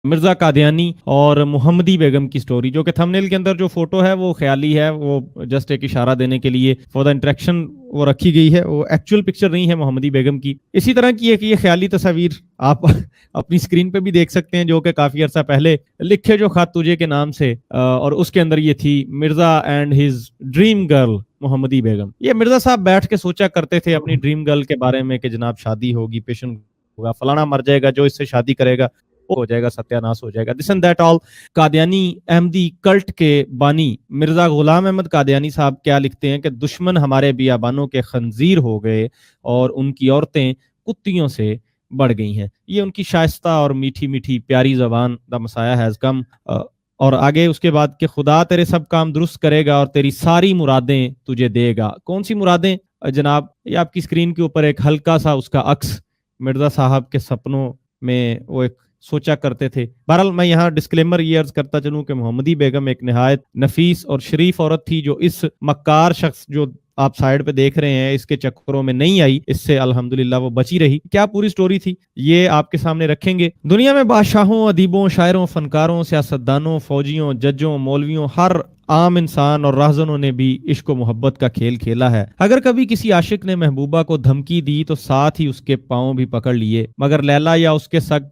مرزا قادیانی اور محمدی بیگم کی سٹوری، جو کہ تھمبنیل کے اندر جو فوٹو ہے وہ خیالی ہے، وہ جسٹ ایک اشارہ دینے کے لیے فور دا انٹریکشن وہ رکھی گئی ہے، وہ ایکچوئل پکچر نہیں ہے محمدی بیگم کی۔ اسی طرح کی ایک یہ خیالی تصاویر آپ اپنی اسکرین پہ بھی دیکھ سکتے ہیں، جو کہ کافی عرصہ پہلے لکھے جو خط تجھے کے نام سے، اور اس کے اندر یہ تھی Mirza and his dream girl محمدی بیگم۔ یہ مرزا صاحب بیٹھ کے سوچا کرتے تھے اپنی ڈریم گرل کے بارے میں کہ جناب شادی ہوگی، پیشن ہوگا، فلانا مر جائے گا، جو اس سے شادی کرے گا ہو جائے گا، ستیہ ناس ہو جائے گا، this and that all. Qadiani Ahmadi cult کے بانی مرزا غلام احمد قادیانی صاحب کیا لکھتے ہیں کہ دشمن ہمارے بیابانوں کے خنزیر ہو گئے اور ان کی عورتیں کتیوں سے بڑھ گئی ہیں۔ یہ ان کی شائستہ اور میٹھی میٹھی پیاری زبان، دا مسیح ہیز کم۔ اور آگے اس کے بعد کہ خدا تیرے سب کام درست کرے گا اور تیری ساری مرادیں تجھے دے گا۔ کون سی مرادیں جناب؟ یہ آپ کی اسکرین کے اوپر ایک ہلکا سا اس کا عکس مرزا صاحب کے سپنوں میں وہ ایک سوچا کرتے تھے۔ بہرحال میں یہاں ڈسکلیمر یہ عرض کرتا چلوں کہ محمدی بیگم ایک نہایت نفیس اور شریف عورت تھی، جو اس مکار شخص جو آپ سائیڈ پہ دیکھ رہے ہیں اس کے چکروں میں نہیں آئی، اس سے الحمدللہ وہ بچی رہی۔ کیا پوری سٹوری تھی یہ آپ کے سامنے رکھیں گے۔ دنیا میں بادشاہوں، ادیبوں، شاعروں، فنکاروں، سیاستدانوں، فوجیوں، ججوں، مولویوں، ہر عام انسان اور راہزنوں نے بھی عشق و محبت کا کھیل کھیلا ہے۔ اگر کبھی کسی عاشق نے محبوبہ کو دھمکی دی تو ساتھ ہی اس کے پاؤں بھی پکڑ لیے، مگر لیلا یا اس کے سگ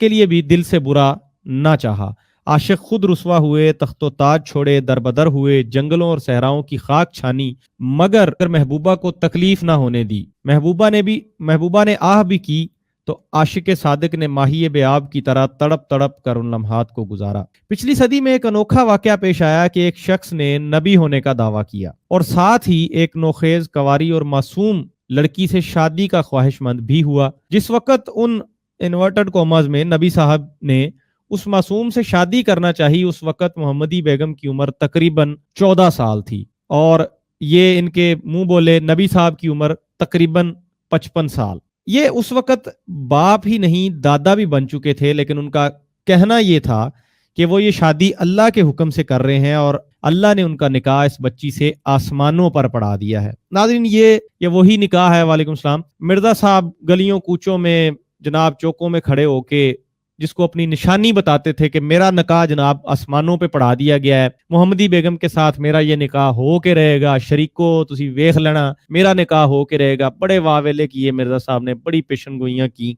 کے لیے بھی دل سے برا نہ چاہا۔ عاشق خود رسوا ہوئے، تخت و تاج چھوڑے، در بدر ہوئے، جنگلوں اور صحراؤں کی خاک چھانی، مگر محبوبہ کو تکلیف نہ ہونے دی۔ محبوبہ نے آہ بھی کی تو عاشق صادق نے ماہی بے آب کی طرح تڑپ تڑپ کر ان لمحات کو گزارا۔ پچھلی صدی میں ایک انوکھا واقعہ پیش آیا کہ ایک شخص نے نبی ہونے کا دعویٰ کیا اور ساتھ ہی ایک نوخیز، کنواری اور معصوم لڑکی سے شادی کا خواہش مند بھی ہوا۔ جس وقت ان انورٹڈ کوماز میں نبی صاحب نے اس معصوم سے شادی کرنا چاہی، اس وقت محمدی بیگم کی عمر تقریباً 14 سال تھی، اور یہ ان کے منہ بولے نبی صاحب کی عمر تقریباً 55 سال۔ یہ اس وقت باپ ہی نہیں دادا بھی بن چکے تھے، لیکن ان کا کہنا یہ تھا کہ وہ یہ شادی اللہ کے حکم سے کر رہے ہیں اور اللہ نے ان کا نکاح اس بچی سے آسمانوں پر پڑھا دیا ہے۔ ناظرین، یہ وہی نکاح ہے، وعلیکم السلام، مرزا صاحب گلیوں کوچوں میں جناب چوکوں میں کھڑے ہو کے جس کو اپنی نشانی بتاتے تھے کہ میرا نکاح جناب آسمانوں پہ پڑھا دیا گیا ہے، محمدی بیگم کے ساتھ میرا یہ نکاح ہو کے رہے گا، شریکو تسی ویخ لینا میرا نکاح ہو کے رہے گا۔ بڑے واویلے کیے مرزا صاحب نے، بڑی پیشن گوئیاں کی۔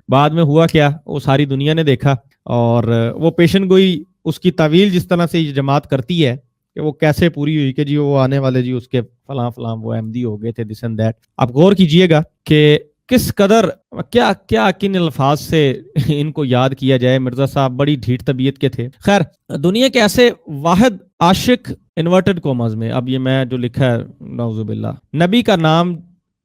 بعد میں ہوا کیا وہ ساری دنیا نے دیکھا، اور وہ پیشن گوئی اس کی تعویل جس طرح سے یہ جماعت کرتی ہے کہ وہ کیسے پوری ہوئی کہ جی وہ آنے والے جی اس کے فلاں فلاں وہ احمدی ہو گئے تھے، دس اینڈ دیٹ۔ آپ غور کیجئے گا کہ کس قدر کیا کن الفاظ سے ان کو یاد کیا جائے۔ مرزا صاحب بڑی ڈھیٹ طبیعت کے تھے۔ خیر، دنیا کے ایسے واحد عاشق انورٹڈ کوماز میں، اب یہ میں جو لکھا ہے نعوذ باللہ، نبی کا نام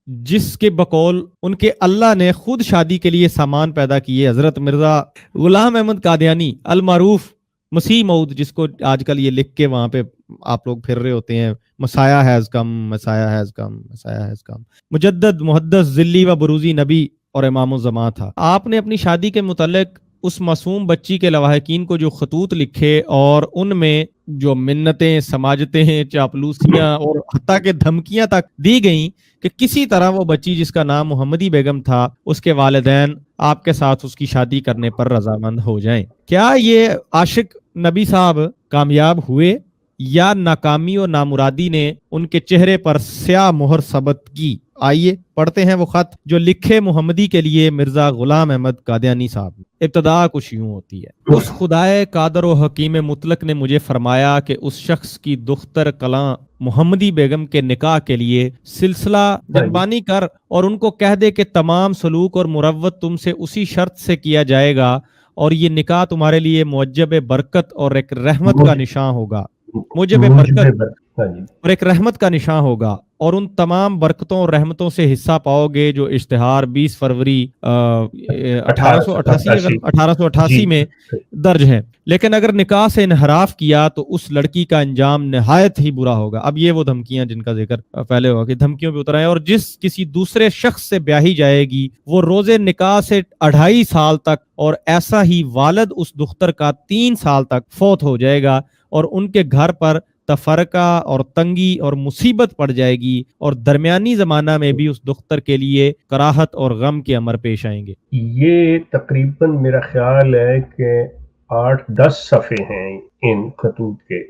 جس کے بقول ان کے اللہ نے خود شادی کے لیے سامان پیدا کیے، حضرت مرزا غلام احمد قادیانی المعروف مسیح موعود، جس کو آج کل یہ لکھ کے وہاں پہ آپ لوگ پھر رہے ہوتے ہیں، مسیح ہیز کم، مسیح ہیز کم، مسیح ہیز کم، مجدد محدث ذلی و بروزی نبی اور امام الزمان تھا۔ آپ نے اپنی شادی کے متعلق اس معصوم بچی کے لواحقین کو جو خطوط لکھے اور ان میں جو منتیں، سماجتیں، چاپلوسیاں اور حتیٰ کہ دھمکیاں تک دی گئیں کہ کسی طرح وہ بچی جس کا نام محمدی بیگم تھا، اس کے والدین آپ کے ساتھ اس کی شادی کرنے پر رضامند ہو جائیں۔ کیا یہ عاشق نبی صاحب کامیاب ہوئے یا ناکامی اور نامرادی نے ان کے چہرے پر سیاہ مہر ثبت کی؟ آئیے پڑھتے ہیں وہ خط جو لکھے محمدی کے لیے مرزا غلام احمد قادیانی صاحب نے۔ ابتدا کچھ یوں ہوتی ہے: اس خدائے قادر و حکیم مطلق نے مجھے فرمایا کہ اس شخص کی دختر کلاں محمدی بیگم کے نکاح کے لیے سلسلہ جنبانی کر اور ان کو کہہ دے کہ تمام سلوک اور مروت تم سے اسی شرط سے کیا جائے گا، اور یہ نکاح تمہارے لیے موجب برکت اور ایک رحمت کا نشان ہوگا، موجب برکت اور ایک رحمت کا نشان ہوگا، اور ان تمام برکتوں اور رحمتوں سے حصہ پاؤ گے جو اشتہار 20 فروری 1888 میں درج ہیں۔ لیکن اگر نکاح سے انحراف کیا تو اس لڑکی کا انجام نہایت ہی برا ہوگا۔ اب یہ وہ دھمکیاں جن کا ذکر پہلے ہوا کہ دھمکیوں پہ اتر آئے، اور جس کسی دوسرے شخص سے بیاہی جائے گی وہ روزے نکاح سے 2.5 سال تک، اور ایسا ہی والد اس دختر کا 3 سال تک فوت ہو جائے گا، اور ان کے گھر پر تفرقہ اور تنگی اور مصیبت پڑ جائے گی اور درمیانی زمانہ میں بھی اس دختر کے لیے کراہت اور غم کے امر پیش آئیں گے. یہ تقریباً میرا خیال ہے کہ 8-10 صفحے ہیں ان خطوط کے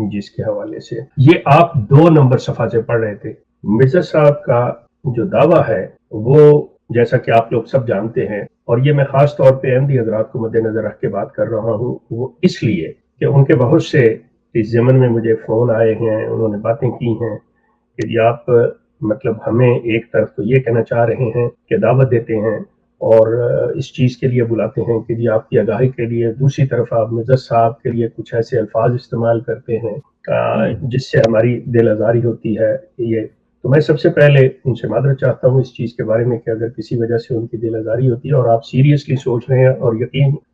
جس کے حوالے سے یہ آپ 2 نمبر صفحہ سے پڑھ رہے تھے. مرزا صاحب کا جو دعویٰ ہے وہ جیسا کہ آپ لوگ سب جانتے ہیں، اور یہ میں خاص طور پہ احمدی حضرات کو مد نظر رکھ کے بات کر رہا ہوں، وہ اس لیے کہ ان کے بہت سے اس ضمن میں مجھے فون آئے ہیں، انہوں نے باتیں کی ہیں کہ جی آپ مطلب ہمیں ایک طرف تو یہ کہنا چاہ رہے ہیں کہ دعوت دیتے ہیں اور اس چیز کے لیے بلاتے ہیں کہ جی آپ کی آگاہی کے لیے، دوسری طرف آپ مرزا صاحب کے لیے کچھ ایسے الفاظ استعمال کرتے ہیں جس سے ہماری دل آزاری ہوتی ہے. یہ تو میں سب سے پہلے ان سے معذرت چاہتا ہوں اس چیز کے بارے میں کہ اگر کسی وجہ سے ان کی دل آزاری ہوتی ہے اور آپ سیریسلی سوچ رہے ہیں، اور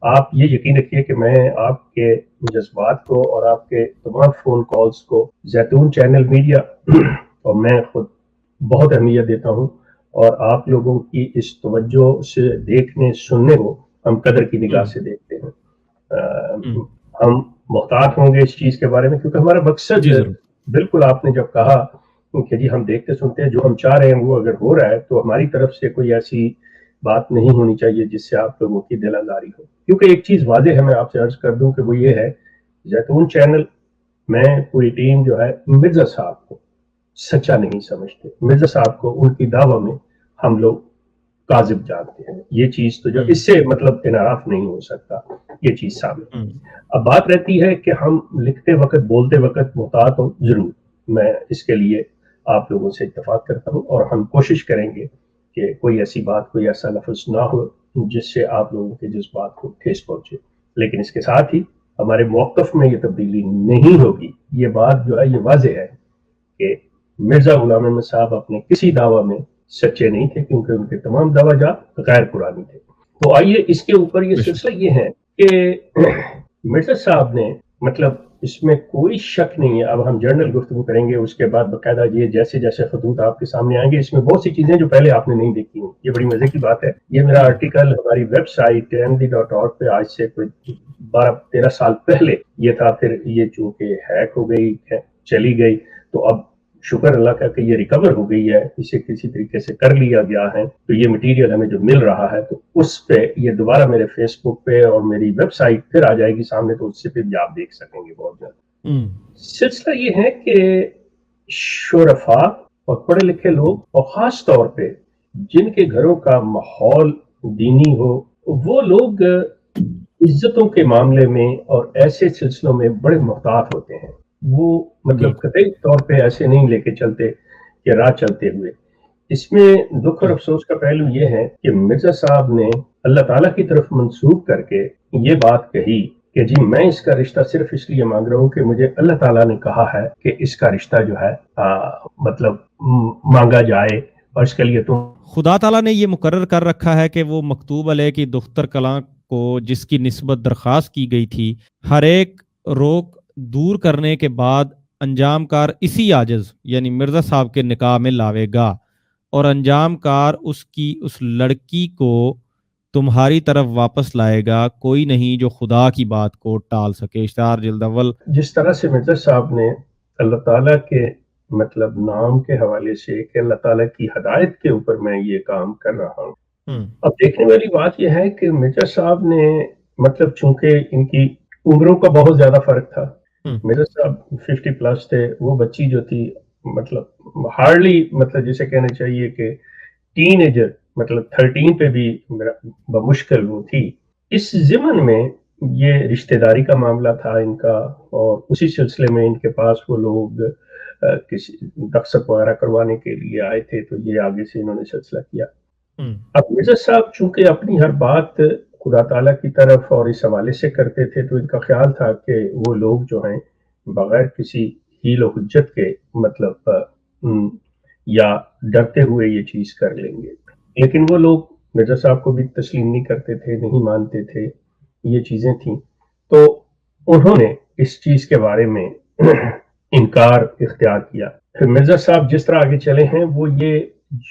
آپ یہ یقین رکھیے کہ میں آپ کے جذبات کو اور آپ کے تمام فون کالز کو زیتون چینل میڈیا اور میں خود بہت اہمیت دیتا ہوں، اور آپ لوگوں کی اس توجہ سے دیکھنے سننے کو ہم قدر کی نگاہ سے دیکھتے ہیں. ہم محتاط ہوں گے اس چیز کے بارے میں کیونکہ ہمارا مقصد بالکل آپ نے جب کہا کہ جی ہم دیکھتے سنتے ہیں، جو ہم چاہ رہے ہیں وہ اگر ہو رہا ہے تو ہماری طرف سے کوئی ایسی بات نہیں ہونی چاہیے جس سے آپ لوگوں کی دل آزاری ہو. کیونکہ ایک چیز واضح ہے، میں آپ سے عرض کر دوں کہ وہ یہ ہے، زیتون چینل میں پوری ٹیم جو ہے مرزا صاحب کو سچا نہیں سمجھتے. مرزا صاحب کو ان کی دعویٰ میں ہم لوگ کاذب جانتے ہیں. یہ چیز تو جو اس سے مطلب انحراف نہیں ہو سکتا، یہ چیز ثابت ہے. اب بات رہتی ہے کہ ہم لکھتے وقت بولتے وقت محتاط ہوں. ضرور میں اس کے لیے آپ لوگوں سے اتفاق کرتا ہوں، اور ہم کوشش کریں گے کہ کوئی ایسی بات، کوئی ایسا لفظ نہ ہو جس سے آپ لوگوں کے جذبات کو ٹھیس پہنچے. لیکن اس کے ساتھ ہی ہمارے موقف میں یہ تبدیلی نہیں ہوگی. یہ بات جو ہے یہ واضح ہے کہ مرزا غلام احمد صاحب اپنے کسی دعویٰ میں سچے نہیں تھے، کیونکہ ان کے تمام دعویٰ جات غیر قرآنی تھے. تو آئیے اس کے اوپر یہ سلسلہ یہ ہے کہ مرزا صاحب نے مطلب اس میں کوئی شک نہیں ہے. اب ہم جرنل گفتگو کریں گے، اس کے بعد باقاعدہ یہ جیسے جیسے خطوط آپ کے سامنے آئیں گے، اس میں بہت سی چیزیں جو پہلے آپ نے نہیں دیکھی ہیں. یہ بڑی مزے کی بات ہے. یہ میرا آرٹیکل ہماری ویب سائٹ ahmadi.org پہ آج سے کوئی 12-13 سال پہلے یہ تھا. پھر یہ چونکہ ہیک ہو گئی، چلی گئی، تو اب شکر اللہ کا کہ یہ ریکور ہو گئی ہے، اسے کسی طریقے سے کر لیا گیا ہے. تو یہ مٹیریل ہمیں جو مل رہا ہے تو اس پہ یہ دوبارہ میرے فیس بک پہ اور میری ویب سائٹ پھر آ جائے گی سامنے، تو اس سے پھر بھی آپ دیکھ سکیں گے بہت جلد. سلسلہ یہ ہے کہ شرفاء اور پڑھے لکھے لوگ، اور خاص طور پہ جن کے گھروں کا ماحول دینی ہو، وہ لوگ عزتوں کے معاملے میں اور ایسے سلسلوں میں بڑے محتاط ہوتے ہیں. وہ مطلب قطعی طور پہ ایسے نہیں لے کے چلتے کہ راہ چلتے ہوئے. اس میں دکھ اور افسوس کا پہلو یہ ہے کہ مرزا صاحب نے اللہ تعالیٰ کی طرف منسوب کر کے یہ بات کہی کہ جی میں اس کا رشتہ صرف اس لیے مانگ رہا ہوں کہ مجھے اللہ تعالیٰ نے کہا ہے کہ اس کا رشتہ جو ہے مطلب مانگا جائے، اور اس کے لیے تم خدا تعالیٰ نے یہ مقرر کر رکھا ہے کہ وہ مکتوب علیہ کی دختر کلاں کو جس کی نسبت درخواست کی گئی تھی، ہر ایک روک دور کرنے کے بعد انجام کار اسی عاجز یعنی مرزا صاحب کے نکاح میں لاوے گا، اور انجام کار اس لڑکی کو تمہاری طرف واپس لائے گا. کوئی نہیں جو خدا کی بات کو ٹال سکے. اشتہار جلد اول. جس طرح سے مرزا صاحب نے اللہ تعالیٰ کے مطلب نام کے حوالے سے کہ اللہ تعالیٰ کی ہدایت کے اوپر میں یہ کام کر رہا ہوں. اب دیکھنے والی بات یہ ہے کہ مرزا صاحب نے مطلب چونکہ ان کی عمروں کا بہت زیادہ فرق تھا. مرزا صاحب 50+ تھے، وہ بچی جو تھی مطلب ہارڈلی مطلب جسے کہنا چاہیے کہ ٹین ایجر مطلب 13 پہ بھی بمشکل وہ تھی. اس ضمن میں یہ رشتہ داری کا معاملہ تھا ان کا، اور اسی سلسلے میں ان کے پاس وہ لوگ کسی رخصت وغیرہ کروانے کے لیے آئے تھے، تو یہ آگے سے انہوں نے سلسلہ کیا. اب مرزا صاحب چونکہ اپنی ہر بات خدا تعالیٰ کی طرف اور اس حوالے سے کرتے تھے، تو ان کا خیال تھا کہ وہ لوگ جو ہیں بغیر کسی حیل و حجت کے مطلب یا ڈرتے ہوئے یہ چیز کر لیں گے. لیکن وہ لوگ مرزا صاحب کو بھی تسلیم نہیں کرتے تھے، نہیں مانتے تھے. یہ چیزیں تھیں، تو انہوں نے اس چیز کے بارے میں انکار اختیار کیا. پھر مرزا صاحب جس طرح آگے چلے ہیں، وہ یہ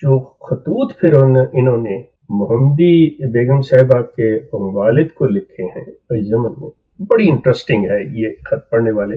جو خطوط پھر انہوں نے محمدی بیگم صاحبہ کے والد کو لکھے ہیں اس زمن میں، بڑی انٹرسٹنگ ہے یہ خط پڑھنے والے.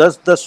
10-10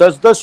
10-10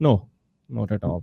No, not at all.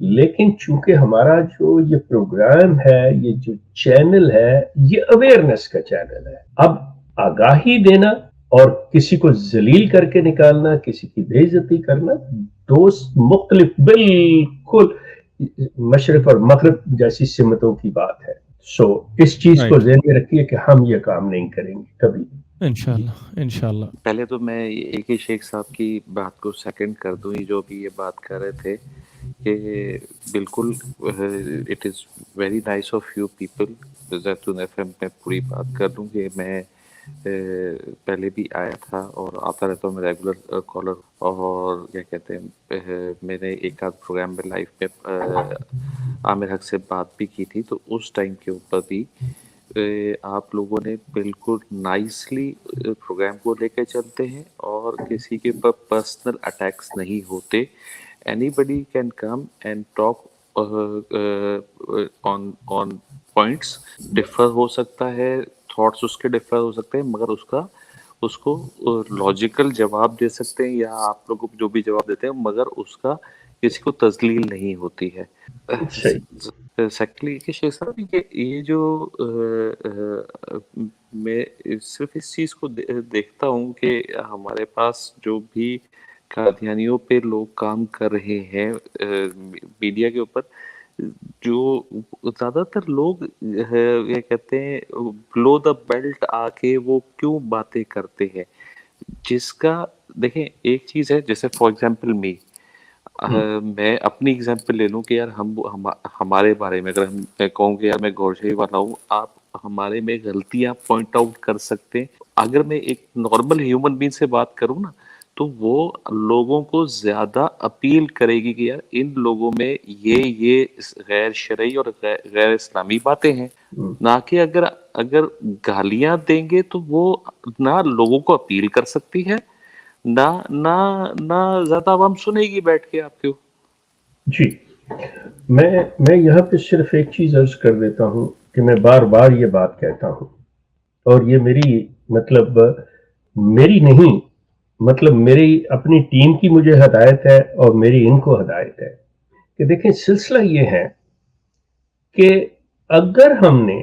لیکن چونکہ ہمارا جو یہ پروگرام ہے، یہ جو چینل ہے، یہ اویئرنیس کا چینل ہے. اب آگاہی دینا اور کسی کو ذلیل کر کے نکالنا، کسی کی بے عزتی کرنا، دو مختلف بالکل مشرق اور مغرب جیسی سمتوں کی بات ہے. سو اس چیز کو ذہن میں رکھیے کہ ہم یہ کام نہیں کریں گے کبھی. انشاءاللہ. پہلے تو میں ایک ہی شیخ صاحب کی بات کو سیکنڈ کر دوں، جو بھی یہ بات کر رہے تھے کہ بالکل it is very nice of you people. زیتون ایف ایم میں پوری بات کر دوں کہ میں پہلے بھی آیا تھا اور آتا رہتا ہوں، میں ریگولر کالر. اور کیا کہتے ہیں، میں نے ایک آدھ پروگرام میں لائف میں عامر حق سے بات بھی کی تھی، تو اس ٹائم کے اوپر بھی آپ لوگوں نے بالکل نائسلی پروگرام کو لے کے چلتے ہیں اور کسی کے اوپر پرسنل اٹیکس نہیں ہوتے. Anybody can come and talk on points. Differ ہو سکتا ہے، تھاٹس اس کے ڈفر ہو سکتے ہیں، مگر اس کو لاجیکل جواب دے سکتے ہیں، یا آپ لوگ جو بھی جواب دیتے ہیں، مگر اس کا کسی کو تذلیل نہیں ہوتی ہے. سیکنڈلی شیخ صاحب، یہ جو میں صرف اس چیز کو دیکھتا ہوں کہ ہمارے پاس جو بھی قادیانیوں پہ لوگ کام کر رہے ہیں میڈیا کے اوپر، جو زیادہ تر لوگ یہ کہتے ہیں بلو دا بیلٹ آ کے وہ کیوں باتیں کرتے ہیں، جس کا دیکھیں ایک چیز ہے، جیسے فار ایگزامپل میں اپنی ایگزامپل لے لوں کہ یار ہمارے بارے میں اگر میں کہوں کہ یار میں گورشہی والا ہوں، آپ ہمارے میں غلطیاں پوائنٹ آؤٹ کر سکتے ہیں. اگر میں ایک نارمل ہیومن بینگ سے بات کروں نا، تو وہ لوگوں کو زیادہ اپیل کرے گی کہ یار ان لوگوں میں یہ غیر شرعی اور غیر اسلامی باتیں ہیں، نہ کہ اگر گالیاں دیں گے تو وہ نہ لوگوں کو اپیل کر سکتی ہے، نہ زیادہ عوام سنے گی بیٹھ کے آپ کو. جی، میں یہاں پہ صرف ایک چیز عرض کر دیتا ہوں کہ میں بار بار یہ بات کہتا ہوں، اور یہ میری نہیں، مطلب میری اپنی ٹیم کی مجھے ہدایت ہے اور میری ان کو ہدایت ہے کہ دیکھیں سلسلہ یہ ہے کہ اگر ہم نے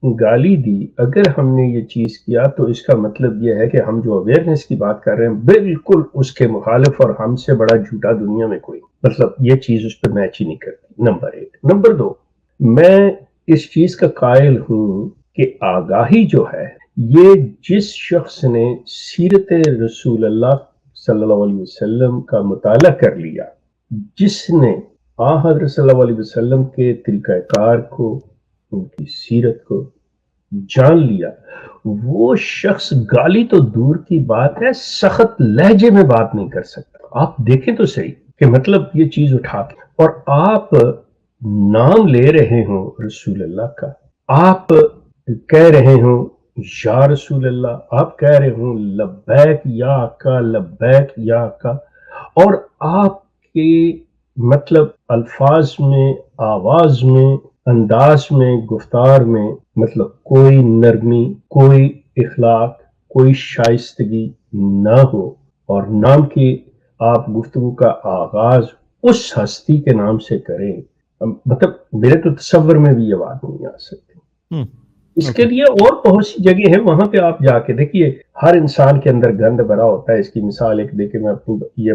گالی دی، اگر ہم نے یہ چیز کیا، تو اس کا مطلب یہ ہے کہ ہم جو اویئرنیس کی بات کر رہے ہیں بالکل اس کے مخالف، اور ہم سے بڑا جھوٹا دنیا میں کوئی، مطلب یہ چیز اس پہ میچ ہی نہیں کرتی. نمبر 1. نمبر 2، میں اس چیز کا قائل ہوں کہ آگاہی جو ہے، یہ جس شخص نے سیرت رسول اللہ صلی اللہ علیہ وسلم کا مطالعہ کر لیا، جس نے حضرت صلی اللہ علیہ وسلم کے طریقہ کار کو، ان کی سیرت کو جان لیا، وہ شخص گالی تو دور کی بات ہے، سخت لہجے میں بات نہیں کر سکتا. آپ دیکھیں تو صحیح کہ مطلب یہ چیز اٹھا کے، اور آپ نام لے رہے ہوں رسول اللہ کا، آپ کہہ رہے ہوں یا رسول اللہ، آپ کہہ رہے ہوں لبیک یا آقا، لبیک یا آقا، اور آپ کے مطلب الفاظ میں، آواز میں، انداز میں، گفتار میں مطلب کوئی نرمی، کوئی اخلاق، کوئی شائستگی نہ ہو، اور نام کی آپ گفتگو کا آغاز اس ہستی کے نام سے کریں، مطلب میرے تو تصور میں بھی یہ بات نہیں آ سکتی. اس کے لیے اور بہت سی جگہ ہیں، وہاں پہ آپ جا کے دیکھیے، ہر انسان کے اندر گند بھرا ہوتا ہے. اس کی مثال ایک دے کے میں اپنی یہ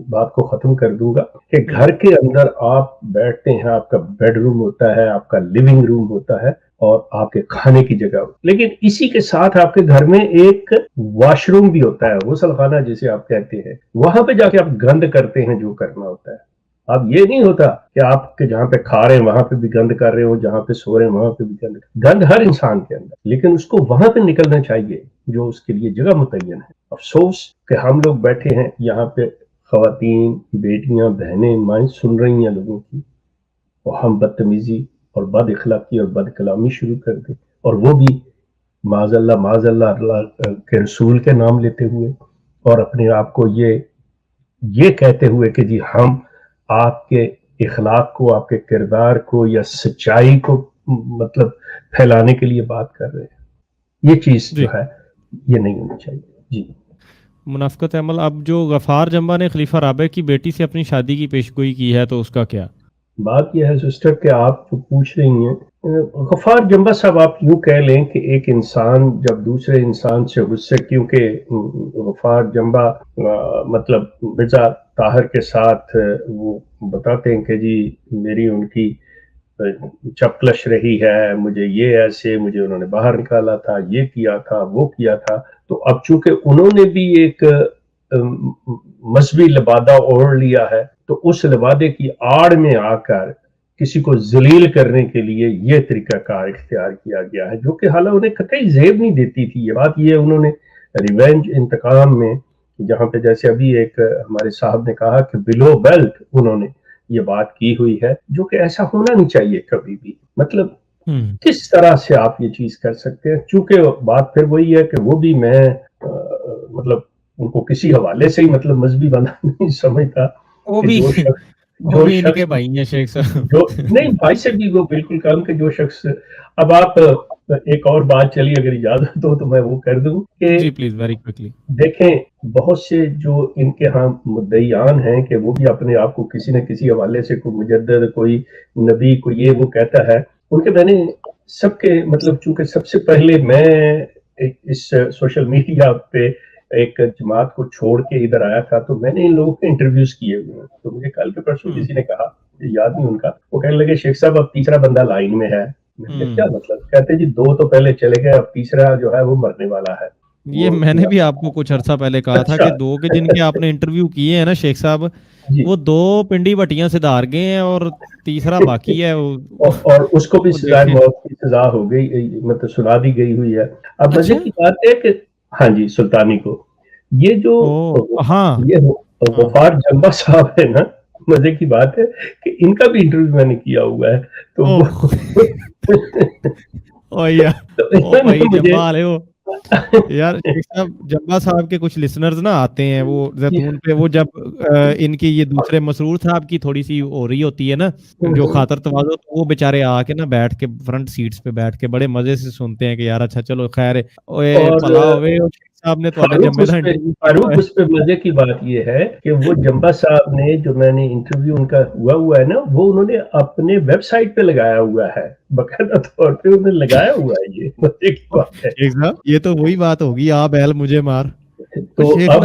بات کو ختم کر دوں گا کہ گھر کے اندر آپ بیٹھتے ہیں، آپ کا بیڈ روم ہوتا ہے، آپ کا لیونگ روم ہوتا ہے، اور آپ کے کھانے کی جگہ، لیکن اسی کے ساتھ آپ کے گھر میں ایک واش روم بھی ہوتا ہے، غسل خانہ جسے آپ کہتے ہیں. وہاں پہ جا کے آپ گند کرتے ہیں جو کرنا ہوتا ہے. اب یہ نہیں ہوتا کہ آپ کے جہاں پہ کھا رہے ہیں وہاں پہ بھی گند کر رہے ہو، جہاں پہ سو رہے ہیں وہاں پہ بھی گند ہر انسان کے اندر، لیکن اس کو وہاں پہ نکلنا چاہیے جو اس کے لیے جگہ متعین ہے. افسوس کہ ہم لوگ بیٹھے ہیں یہاں پہ، خواتین، بیٹیاں، بہنیں، مائیں سن رہی ہیں لوگوں کی، اور ہم بدتمیزی اور بد اخلاقی اور بد کلامی شروع کر دیں، اور وہ بھی معاذ اللہ اللہ کے رسول کے نام لیتے ہوئے، اور اپنے آپ کو یہ کہتے ہوئے کہ جی ہم آپ کے اخلاق کو، آپ کے کردار کو یا سچائی کو مطلب پھیلانے کے لیے بات کر رہے ہیں. یہ چیز جو ہے یہ نہیں ہونی چاہیے. جی، منافقت عمل. اب جو غفار جمبا نے خلیفہ رابع کی بیٹی سے اپنی شادی کی پیشگوئی کی ہے، تو اس کا کیا؟ بات یہ ہے سسٹر کہ آپ جو پوچھ رہی ہیں غفار جمبا صاحب، آپ یوں کہہ لیں کہ ایک انسان جب دوسرے انسان سے غصے، کیونکہ غفار جمبا مطلب مرزا طاہر کے ساتھ وہ بتاتے ہیں کہ جی میری ان کی چپکلش رہی ہے، مجھے یہ ایسے، مجھے انہوں نے باہر نکالا تھا، یہ کیا تھا، وہ کیا تھا. تو اب چونکہ انہوں نے بھی ایک مذہبی لبادہ اوڑھ لیا ہے، تو اس لبادے کی آڑ میں آ کر کسی کو ذلیل کرنے کے لیے یہ طریقہ کار اختیار کیا گیا ہے، جو کہ حالانکہ انہیں قطعی زیب نہیں دیتی تھی. یہ بات یہ انہوں نے ریونج انتقام میں، جہاں پہ جیسے ابھی ایک ہمارے صاحب نے کہا کہ بلو بیلٹ انہوں نے یہ بات کی ہوئی ہے، جو کہ ایسا ہونا نہیں چاہیے کبھی بھی. مطلب کس طرح سے آپ یہ چیز کر سکتے ہیں؟ چونکہ بات پھر وہی ہے کہ وہ بھی میں مطلب ان کو کسی حوالے سے ہی مطلب مذہبی بنا نہیں سمجھتا. وہ بھی جو ان شخص کے بھائی ہیں شیخ صاحب، جو نہیں بھائی سے بھی وہ بالکل کام کہ جو شخص. اب آپ ایک اور بات چلی اگر اجازت ہو تو میں وہ کر دوں کہ جی پلیز ویری کوئکلی. دیکھیں بہت سے جو ان کے ہاں مدعیان ہیں کہ وہ بھی اپنے آپ کو کسی نہ کسی حوالے سے کوئی مجدد، کوئی نبی، کوئی یہ وہ کہتا ہے. ان کے میں نے سب کے مطلب چونکہ سب سے پہلے میں اس سوشل میڈیا پہ ایک جماعت کو چھوڑ کے ادھر آیا تھا، تو میں نے ان لوگوں کے انٹرویوز کیے ہوئے ہیں. تو مجھے کل کے پرسوں کسی نے کہا، یاد نہیں ان کا، وہ کہنے لگے شیخ صاحب اب تیسرا بندہ لائن میں ہے. میں کیا مطلب؟ کہتے جی 2 تو پہلے چلے گئے، اب تیسرا جو ہے وہ مرنے والا ہے. یہ میں نے بھی آپ کو کچھ عرصہ پہلے کہا تھا کہ 2 کے جن کے آپ نے انٹرویو کیے ہیں نا شیخ صاحب، وہ 2 پنڈی بٹیاں سے دھار گئے ہیں اور تیسرا باقی ہے. اور اس کو بھی سزائے موت کی سزا ہو گئی، مطلب سنا دی گئی ہوئی ہے. اب مزے کی بات ہے کہ ہاں جی سلطانی کو یہ جو یہ غفار جمبا صاحب ہے نا، مزے کی بات ہے کہ ان کا بھی انٹرویو میں نے کیا ہوا ہے. تو یار شیخ صاحب جمبا صاحب کے کچھ لسنرز نا آتے ہیں وہ زیتون پہ، وہ جب ان کی یہ دوسرے مسرور صاحب کی تھوڑی سی ہو رہی ہوتی ہے نا جو خاطر تواضع، تو وہ بیچارے آ کے نا بیٹھ کے فرنٹ سیٹس پہ بیٹھ کے بڑے مزے سے سنتے ہیں کہ یار اچھا چلو خیر بھلا ہوئے. صاحب نے فاروق اس پہ مزے کی بات یہ ہے کہ وہ جمبا صاحب نے جو میں نے انٹرویو ان کا ہوا ہے نا، وہ انہوں نے اپنے ویب سائٹ پہ لگایا ہوا ہے، باقاعدہ طور پہ انہوں نے لگایا ہوا ہے. یہ مزے کی بات ہے. یہ تو وہی بات ہوگی آپ بیل مجھے مار. تو اب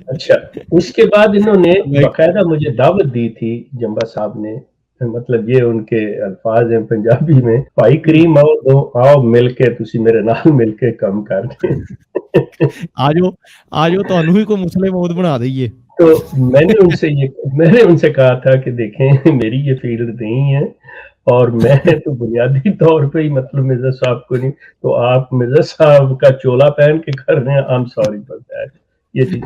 اچھا اس کے بعد انہوں نے باقاعدہ مجھے دعوت دی تھی جمبا صاحب نے، مطلب یہ ان کے الفاظ ہیں پنجابی میں، بھائی کریم آؤ مل کے تسی میرے نال مل کے کام کر دیں. آجو تو انہی کو مسلم موت بنا دئیے. تو میں نے ان سے کہا تھا کہ دیکھیں میری یہ فیلڈ نہیں ہے، اور میں تو بنیادی طور پہ ہی مطلب مرزا صاحب کو نہیں، تو آپ مرزا صاحب کا چولا پہن کے کر رہے ہیں، I'm sorry for that. یہ چیز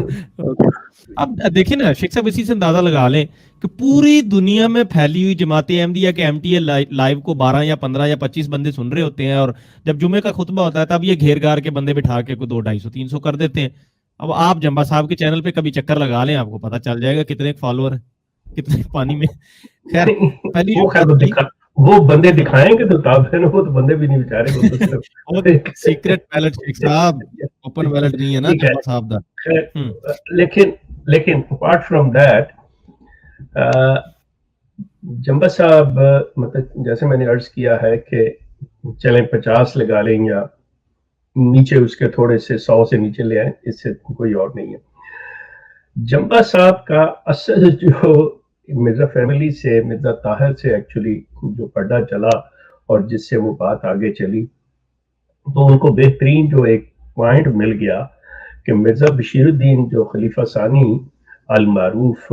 اب دیکھیں نا شیخ صاحب اسی سے اندازہ لگا لیں کہ پوری دنیا میں پھیلی ہوئی جماعت احمدیہ کے ایم ٹی اے لائیو کو 12 یا 15 یا 25 بندے سن رہے ہوتے ہیں، اور جب جمعے کا خطبہ ہوتا ہے تب یہ گھیر گار کے بندے بٹھا کے کوئی 200 250 300 کر دیتے ہیں. اب آپ جمبا صاحب کے چینل پہ کبھی چکر لگا لیں، آپ کو پتہ چل جائے گا کتنے فالوور ہیں، کتنے پانی میں. خیر پہلی وہ بندے دکھائیں گے تو تاب ہے نا، وہ تو بندے بھی نہیں بیچارے، سیکرٹ بیلٹ شیخ صاحب، اوپن بیلٹ نہیں ہے نا جمبا صاحب دا. لیکن اپارٹ فرام دیٹ جمبا صاحب مطلب جیسے میں نے عرض کیا ہے کہ چلیں 50 لگا لیں یا نیچے اس کے تھوڑے سے 100 سے نیچے لے آئیں، اس سے کوئی اور نہیں ہے. جمبا صاحب کا اصل جو مرزا فیملی سے، مرزا طاہر سے ایکچولی جو پردہ چلا اور جس سے وہ بات آگے چلی، تو ان کو بہترین جو ایک پوائنٹ مل گیا کہ مرزا بشیر الدین جو خلیفہ ثانی المعروف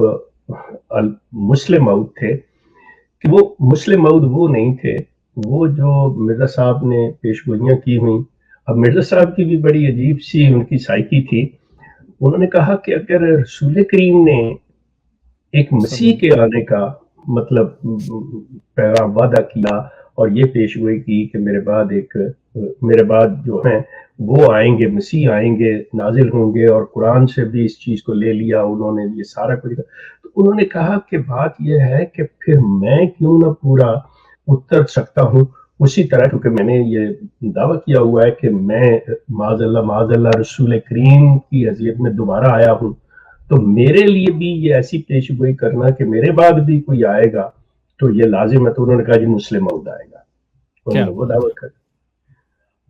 مسلم موعود تھے، کہ وہ مسلم موعود وہ نہیں تھے، وہ جو مرزا صاحب نے پیشگوئیاں کی ہوئیں. اب مرزا صاحب کی بھی بڑی عجیب سی ان کی سائیکی تھی. انہوں نے کہا کہ اگر رسول کریم نے ایک مسیح کے آنے کا مطلب پیغام وعدہ کیا اور یہ پیشگوئی کی کہ میرے بعد جو ہیں وہ آئیں گے، مسیح آئیں گے، نازل ہوں گے، اور قرآن سے بھی اس چیز کو لے لیا انہوں نے، یہ سارا کچھ. تو انہوں نے کہا کہ بات یہ ہے کہ پھر میں کیوں نہ پورا اتر سکتا ہوں اسی طرح، کیونکہ میں نے یہ دعویٰ کیا ہوا ہے کہ میں معاذ اللہ رسول کریم کی حیثیت میں دوبارہ آیا ہوں. تو میرے لیے بھی یہ ایسی پیش گوئی کرنا کہ میرے بعد بھی کوئی آئے گا تو یہ لازم ہے. تو انہوں نے کہا جی مسلم موعود آئے گا, انہوں نے وہ دعوت کر.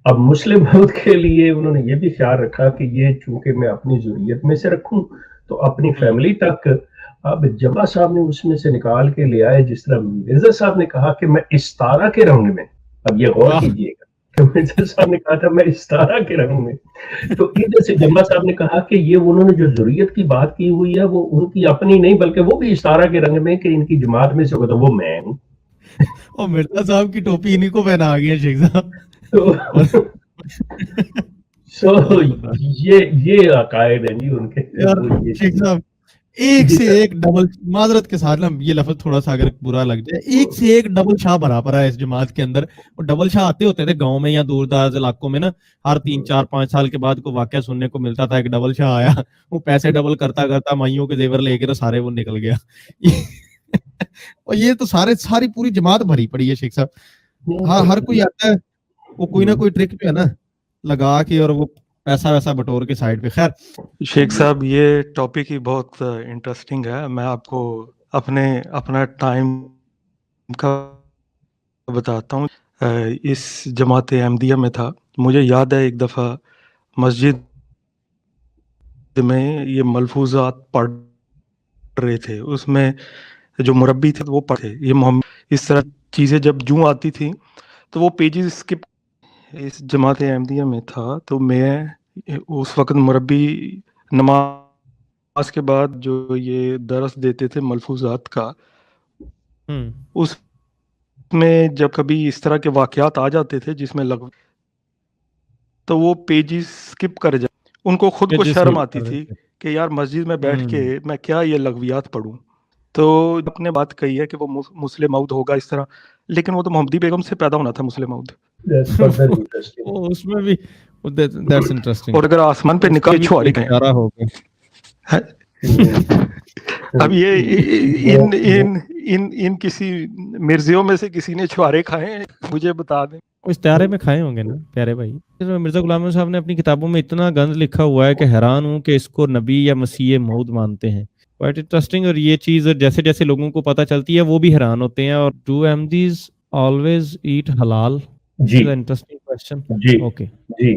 اب مسلم موعود کے لیے انہوں نے یہ بھی خیال رکھا کہ یہ چونکہ میں اپنی ضروریت میں سے رکھوں تو اپنی فیملی تک. اب جمعہ صاحب نے اس میں سے نکال کے لے آئے, جس طرح مرزا صاحب نے کہا کہ میں استارہ کے رنگ میں, اب یہ غور کیجئے گا کہ مرزا صاحب نے کہا تھا میں استارہ کے رنگ میں, تو ادھر سے جمعہ صاحب نے کہا کہ یہ انہوں نے جو ضروریت کی بات کی ہوئی ہے وہ ان کی اپنی نہیں بلکہ وہ بھی استارہ کے رنگ میں کہ ان کی جماعت میں سے ہوگا تو وہ میں ہوں. اور مرزا صاحب کی ٹوپی انہیں کو پہنا آ گیا شیخ صاحب. سو یہ عقائد ہیں جی ان کے. شیخ صاحب ایک سے ایک ڈبل, معذرت کے ساتھ یہ لفظ تھوڑا سا اگر برا لگ جائے, ایک سے ایک ڈبل شاہ بھرا پڑا ہے اس جماعت کے اندر. اور ڈبل شاہ آتے ہوتے تھے گاؤں میں یا دور دراز علاقوں میں نا, ہر 3-4-5 سال کے بعد کوئی واقعہ سننے کو ملتا تھا, ایک ڈبل شاہ آیا, وہ پیسے ڈبل کرتا کرتا مائیوں کے زیور لے کے سارے وہ نکل گیا. اور یہ تو ساری پوری جماعت بھری پڑی ہے شیخ صاحب. ہر کوئی آتا ہے وہ کوئی نہ کوئی ٹرک جو ہے نا لگا کے اور وہ پیسہ ویسا بٹور کے سائڈ پہ. خیر شیخ صاحب یہ ٹاپک ہی بہت انٹرسٹنگ ہے. میں آپ کو اپنا ٹائم کا بتاتا ہوں. اس جماعت احمدیہ میں تھا, مجھے یاد ہے ایک دفعہ مسجد میں یہ ملفوظات پڑھ رہے تھے, اس میں جو مربی تھے وہ پڑھے یہ محمد, اس طرح چیزیں جب جوں آتی تھیں تو وہ پیجز اسکپ. اس جماعت احمدیہ میں تھا تو میں اس وقت مربی نماز کے بعد جو یہ درس دیتے تھے ملفوظات کا, اس میں جب کبھی اس طرح کے واقعات آ جاتے تھے جس میں لغو, تو وہ پیجز اسکپ کر جاتے. ان کو خود کو شرم آتی تھی کہ یار مسجد میں بیٹھ کے میں کیا یہ لغویات پڑھوں. تو اپنے بات کہی ہے کہ وہ مسلم موعود ہوگا اس طرح, لیکن وہ تو محمدی بیگم سے پیدا ہونا تھا مسلم موعود. اس میں بھی that's interesting. اور اگر آسمان پہ نکال چھوڑے گئے اب یہ ان کسی مرزیوں میں سے کسی نے چھوارے کھائے مجھے بتا دیں. اس تیارے میں کھائے ہوں گے نا پیارے بھائی. مرزا غلام احمد صاحب نے اپنی کتابوں میں اتنا گند لکھا ہوا ہے کہ حیران ہوں کہ اس کو نبی یا مسیح موعود مانتے ہیں. Quite interesting. اور یہ چیز جیسے جیسے لوگوں کو پتہ چلتی ہے وہ بھی حیران ہوتے ہیں. اور do Ahmadis always eat halal? G interesting question. G okay جی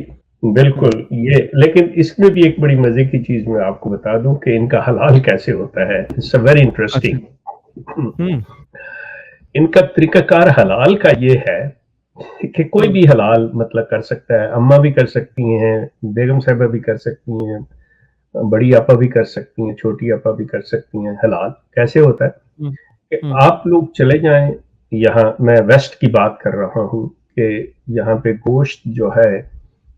بالکل. یہ لیکن اس میں بھی ایک بڑی مزے کی چیز میں آپ کو بتا دوں کہ ان کا حلال کیسے ہوتا ہے. It's very interesting. ان کا طریقہ کار حلال کا یہ ہے کہ کوئی بھی حلال مطلب کر سکتا ہے. اماں بھی کر سکتی ہیں, بیگم صاحبہ بھی کر سکتی ہیں, بڑی آپا بھی کر سکتی ہیں, چھوٹی آپا بھی کر سکتی ہیں. حلال کیسے ہوتا ہے کہ آپ لوگ چلے جائیں, یہاں میں ویسٹ کی بات کر رہا ہوں کہ یہاں پہ گوشت جو ہے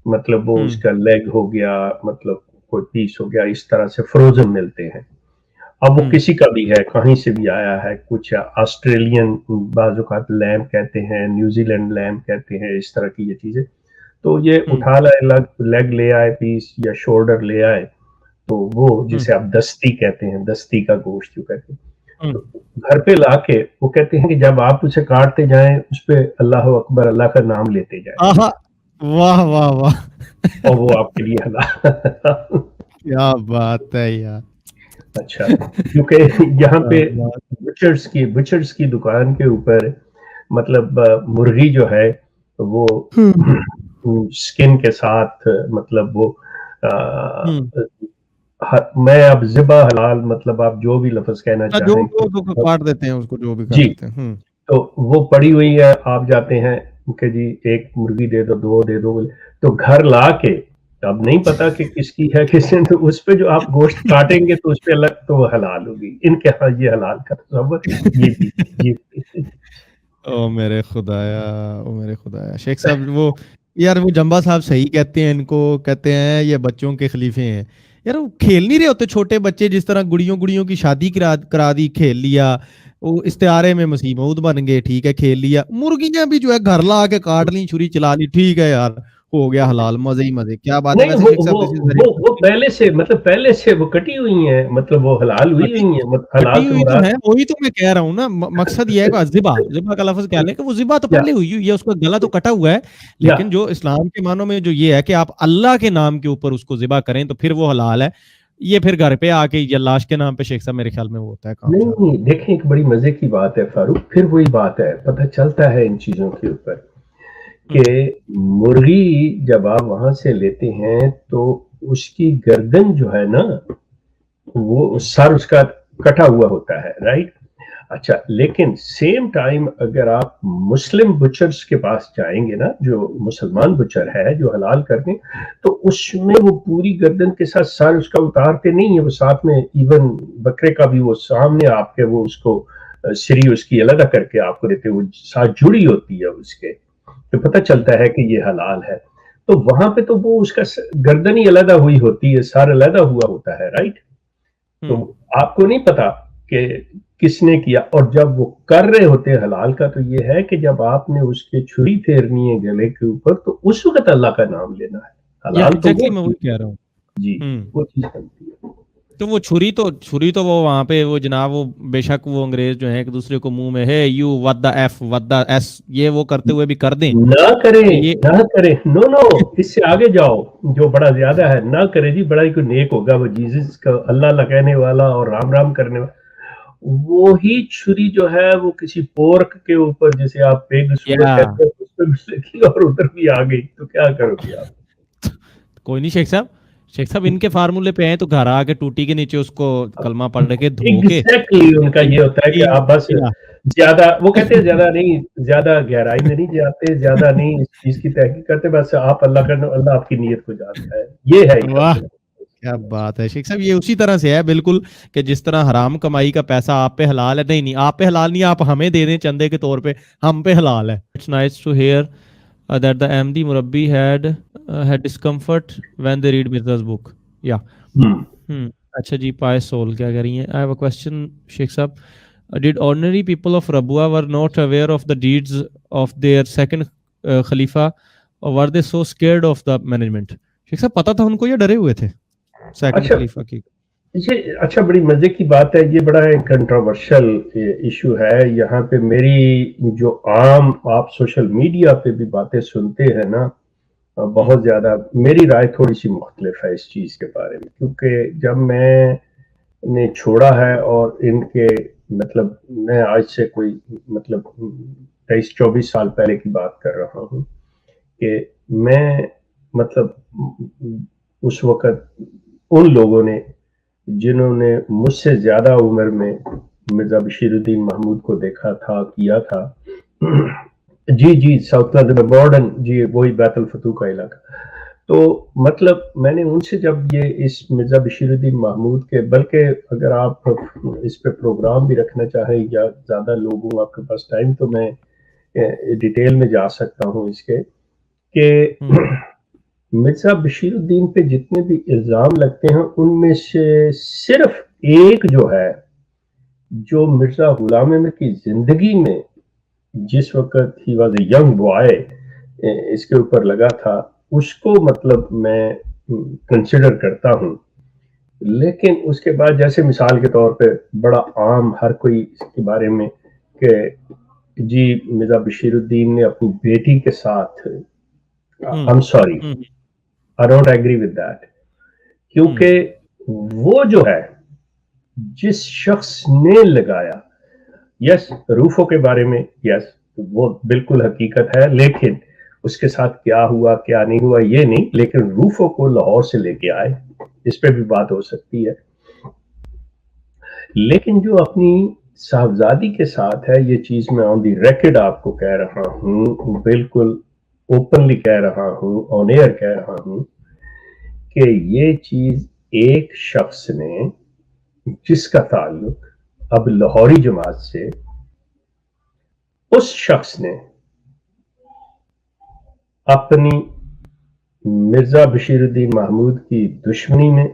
مطلب وہ اس کا لیگ ہو گیا, مطلب کوئی پیس ہو گیا, اس طرح سے فروزن ملتے ہیں. اب وہ کسی کا بھی ہے, کہیں سے بھی آیا ہے, کچھ آسٹریلین بعض اوقات لیمب کہتے ہیں, نیوزی لینڈ لیمب کہتے ہیں, اس طرح کی یہ چیزیں. تو یہ اٹھا لائے, لیگ لے آئے پیس یا شولڈر لے آئے, تو وہ جسے آپ دستی کہتے ہیں, دستی کا گوشت جو کہتے ہیں, گھر پہ لا کے وہ کہتے ہیں کہ جب آپ اسے کاٹتے جائیں اس پہ اللہ اکبر, اللہ کا نام لیتے جائیں. واہ واہ واہ, اور وہ آپ کے لیے حلال. کیا بات ہے یار. اچھا, کیونکہ یہاں پہ بچرز کی دکان کے اوپر مطلب مرغی جو ہے وہ سکن کے ساتھ مطلب وہ میں اب ذبح حلال مطلب آپ جو بھی لفظ کہنا چاہیں جو کاٹ دیتے ہیں اس کو, جو بھی کاٹ دیتے ہیں, تو وہ پڑی ہوئی ہے. آپ جاتے ہیں کہ جی ایک مرغی دے دو, 2 دے دو, تو گھر لا کے اب نہیں پتا کہ کس کی ہے کس نے, تو اس پہ جو آپ گوشت کاٹیں گے تو اس پہ الگ تو وہ حلال ہوگی. ان کے ہاں یہ حلال کا تصور یہ او میرے خدایا. شیخ صاحب وہ یار وہ جمبا صاحب صحیح کہتے ہیں, ان کو کہتے ہیں یہ بچوں کے خلیفے ہیں. یار وہ کھیل نہیں رہے ہوتے چھوٹے بچے, جس طرح گڑیوں کی شادی کرا دی, کھیل لیا, وہ استعارے میں مسیح موعود بن گئے, ٹھیک ہے کھیل لیا. مرغیاں بھی جو ہے گھر لا کے کاٹ لی, چھری چلا لی, ٹھیک ہے یار ہو گیا حلال, مزے ہی مزے. کیا بات ہے. وہ پہلے سے وہ کٹی ہوئی ہیں, مطلب وہ حلال ہوئی ہیں, وہی تو میں کہہ رہا ہوں نا. مقصد یہ ہے ذبح کا لفظ کیا ہے کہ وہ ذبح تو پہلے ہوئی ہے, اس کا گلا تو کٹا ہوا ہے, لیکن جو اسلام کے معنوں میں جو یہ ہے کہ آپ اللہ کے نام کے اوپر اس کو ذبح کریں تو پھر وہ حلال ہے. یہ پھر گھر پہ آ کے یا لاش کے نام پہ شیخ صاحب میرے خیال میں وہ ہوتا ہے کام. نہیں دیکھیں ایک بڑی مزے کی بات ہے فاروق, پھر وہی بات ہے, پتہ چلتا ہے ان چیزوں کے اوپر کہ مرغی جب آپ وہاں سے لیتے ہیں تو اس کی گردن جو ہے نا وہ سر اس کا کٹا ہوا ہوتا ہے, رائٹ. اچھا لیکن سیم ٹائم اگر آپ مسلم بچرز کے پاس جائیں گے نا, جو مسلمان بچر ہے جو حلال کرنے, تو اس میں وہ پوری گردن کے ساتھ سر اس کا اتارتے نہیں ہے, وہ ساتھ میں ایون بکرے کا بھی وہ سامنے آپ کے وہ اس کو سری اس کی علیحدہ کر کے آپ کو دیتے, وہ ساتھ جڑی ہوتی ہے اس کے, تو پتہ چلتا ہے کہ یہ حلال ہے. تو وہاں پہ تو وہ اس کا گردن ہی علیحدہ ہوئی ہوتی ہے, سر علیحدہ ہوا ہوتا ہے, رائٹ. تو آپ کو نہیں پتا کہ کس نے کیا, اور جب وہ کر رہے ہوتے ہیں حلال کا تو یہ ہے کہ جب آپ نے اس کے چھری پھیرنی ہے گلے کے اوپر تو اس وقت اللہ کا نام لینا ہے. حلال تو میں وہی کہہ رہا ہوں جی وہ چیز بنتی ہے. تو وہ چھری تو وہ وہاں پہ وہ جناب وہ بے شک وہ انگریز جو ہے ایک دوسرے کو منہ میں ہے you with the F with the S یہ وہ کرتے ہوئے بھی کر دیں, نہ کریں نو اس سے آگے جاؤ, جو بڑا زیادہ ہے نہ کرے جی, بڑا ہی کوئی نیک ہوگا وہ جیزس کا اللہ کہنے والا اور رام رام کرنے والا, وہی چھری جو ہے وہ کسی پورک کے اوپر جیسے آپ پیگ کہتے ہیں اس پہ اور ادھر بھی آ گئی, تو کیا کرو گے آپ؟ کوئی نہیں شیخ صاحب ان کے فارمولے پہ ہیں تو گھر آ کے ٹوٹی کے نیچے اس کو کلمہ پڑھ کے دھو کے ان کا یہ ہوتا ہے کہ آپ بس زیادہ وہ کہتے ہیں زیادہ نہیں, زیادہ گہرائی میں نہیں جاتے, زیادہ نہیں اس چیز کی تحقیق کرتے, بس آپ اللہ آپ کی نیت کو جانتا ہے. یہ ہے کیا بات ہے شیخ صاحب, یہ اسی طرح سے ہے بالکل کہ جس طرح حرام کمائی کا پیسہ آپ پہ حلال ہے, نہیں آپ پہ حلال نہیں, آپ ہمیں دے دیں چندے کے طور پہ, ہم پہ حلال ہے. It's nice to hear that the MD Murabbi had discomfort when they read Mirza's book. Yeah. اچھا جی, پائے سول کیا کر رہی ہیں. I have a question شیخ صاحب. Did ordinary people of Rabua were not aware of the deeds of their second Khalifa or were they so scared of the management? شیخ صاحب پتہ تھا ان کو یا ڈرے ہوئے تھے سیکنڈ خلیفہ کی؟ یہ اچھا بڑی مزے کی بات ہے, یہ بڑا کنٹروورشل ایشو ہے. یہاں پہ میری جو عام آپ سوشل میڈیا پہ بھی باتیں سنتے ہیں نا, بہت زیادہ میری رائے تھوڑی سی مختلف ہے اس چیز کے بارے میں, کیونکہ جب میں نے چھوڑا ہے اور ان کے مطلب میں آج سے کوئی مطلب 23-24 سال پہلے کی بات کر رہا ہوں کہ میں مطلب اس وقت ان لوگوں نے جنہوں نے مجھ سے زیادہ عمر میں مرزا بشیر الدین محمود کو دیکھا تھا, کیا تھا, جی ساؤتھ لندن میں ماڈرن, جی وہی بیت الفتوح کا علاقہ. تو مطلب میں نے ان سے جب یہ اس مرزا بشیر الدین محمود کے, بلکہ اگر آپ اس پہ پروگرام بھی رکھنا چاہیں یا زیادہ لوگ ہوں آپ کے پاس ٹائم تو میں ڈیٹیل میں جا سکتا ہوں اس کے, کہ مرزا بشیر الدین پہ جتنے بھی الزام لگتے ہیں ان میں سے صرف ایک جو ہے جو مرزا غلام احمد کی زندگی میں جس وقت he was a young boy اس کے اوپر لگا تھا, اس کو مطلب میں کنسیڈر کرتا ہوں. لیکن اس کے بعد جیسے مثال کے طور پہ بڑا عام ہر کوئی اس کے بارے میں کہ جی مرزا بشیر الدین نے اپنی بیٹی کے ساتھ, I'm sorry, I don't agree with that, کیونکہ وہ جو ہے جس شخص نے لگایا, یس روفو کے بارے میں یس وہ بالکل حقیقت ہے, لیکن اس کے ساتھ کیا ہوا کیا نہیں ہوا یہ نہیں, لیکن روفو کو لاہور سے لے کے آئے, اس پہ بھی بات ہو سکتی ہے. لیکن جو اپنی صاحبزادی کے ساتھ ہے, یہ چیز میں آن دی ریکارڈ آپ کو کہہ رہا ہوں, بالکل اوپنلی کہہ رہا ہوں, آن ایئر کہہ رہا ہوں کہ یہ چیز ایک شخص نے جس کا تعلق اب لاہوری جماعت سے, اس شخص نے اپنی مرزا بشیر الدین محمود کی دشمنی میں,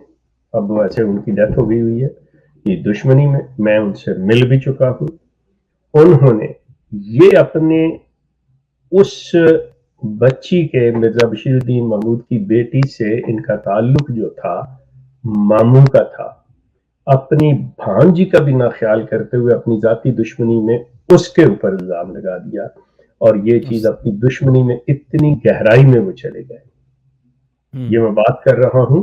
اب ویسے ان کی ڈیتھ ہو گئی ہوئی ہے, یہ دشمنی میں ان سے مل بھی چکا ہوں, انہوں نے یہ اپنے اس بچی کے مرزا بشیر الدین محمود کی بیٹی سے ان کا تعلق جو تھا ماموں کا تھا, اپنی بھانجی کا بھی نہ خیال کرتے ہوئے اپنی ذاتی دشمنی میں اس کے اوپر الزام لگا دیا, اور یہ چیز اپنی دشمنی میں اتنی گہرائی میں وہ چلے گئے. یہ میں بات کر رہا ہوں